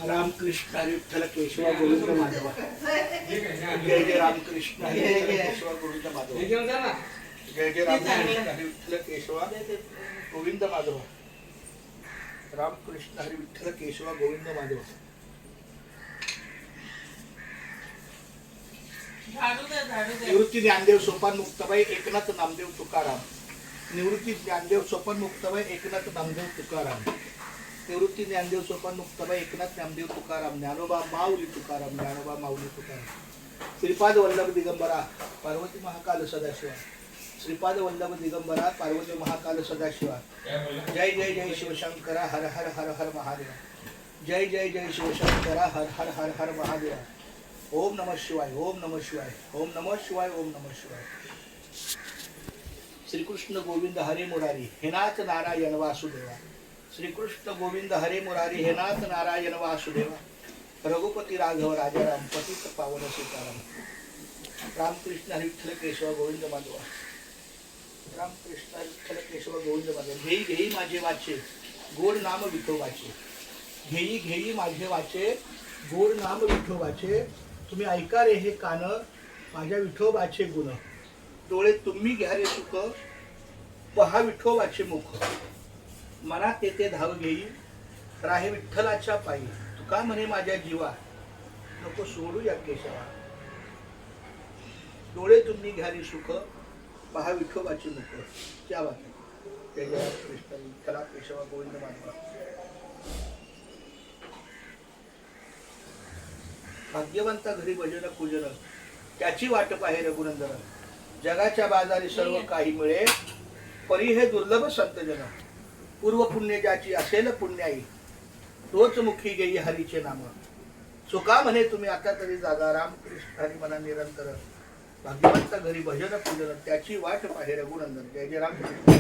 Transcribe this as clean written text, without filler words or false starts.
रामकृष्ण हरी विठ्ठल केशवा गोविंद माधवा. जय जय रामकृष्ण हरी विठ्ठल केशवा गोविंद माधवा. जय जय रामकृष्ण हरी विठ्ठल केशवा गोविंद माधवा. रामकृष्ण हरी विठ्ठल केशवा गोविंद माधवा. निवृत्ती ज्ञानदेव सोपान मुक्ताबाई एकनाथ नामदेव तुकाराम. निवृत्ती ज्ञानदेव सोपान मुक्ताबाई एकनाथ नामदेव तुकाराम. निवृत्ती ज्ञानदेव सोपान मुक्ताबाई एकनाथ नामदेव तुकाराम. ज्ञानोबा माऊली तुकाराम. ज्ञानोबा माऊली तुकाराम. श्रीपाद वल्लभ दिगंबरा पार्वती महाकाल सदाशिवा. श्रीपाद वल्लभ दिगंबरा पार्वती महाकाल सदाशिवा. जय जय जय शिवशंकरा हर हर हर हर महादेव. जय जय जय शिवशंकरा हर हर हर हर महादेव. ओम नमः शिवाय. ओम नमः शिवाय. ओम नमः शिवाय. ओम नमः शिवाय. श्रीकृष्ण गोविंद हरे मुरारी हे नाथ नारायण वासुदेवा. श्रीकृष्ण गोविंद हरे मुरारी हे नाथ नारायण वासुदेवा. रघुपती राघव राजाराम पतित पावन सीताराम. रामकृष्ण हरी विठ्ठल केशव गोविंद माधवा. रामकृष्ण हरी विठ्ठल केशव गोविंद माधवा. घेई घेई माझे वाचे गोड नाम विठोबाचे. घेई घेई माझे वाचे गोड नाम विठोबाचे. तुम्ही ऐका रे हे कान माझ्या विठोबाचे गुण. डोळे तुम्ही घ्या रे सुख पहा विठोबाचे मुख. मनात तेथे धाव घेई राहे विठ्ठलाच्या पायी. तुका म्हणे माझ्या जीवा नको सोडू या केशवा. डोळे तुम्ही घ्या रे सुख पहा विठोबाचे मुख. त्या बात जय जय कृष्ण विठ्ठला केशवा गोविंद माधवा. भाग्यवंता घरी भजन पूजन त्याची वाट पाहे रघुनंदन. जगाच्या बाजारी सर्व काही मिळे परी हे दुर्लभ संतजन. पूर्व पुण्य ज्याची असेल पुण्याई तोच मुखी घेई हरीचे नाम. चुका म्हणे तुम्ही आता तरी जागा रामकृष्ण हरी मना निरंतर. भाग्यवंता घरी भजन पूजन त्याची वाट पाहे रघुनंदन. जय जय रामकृष्ण.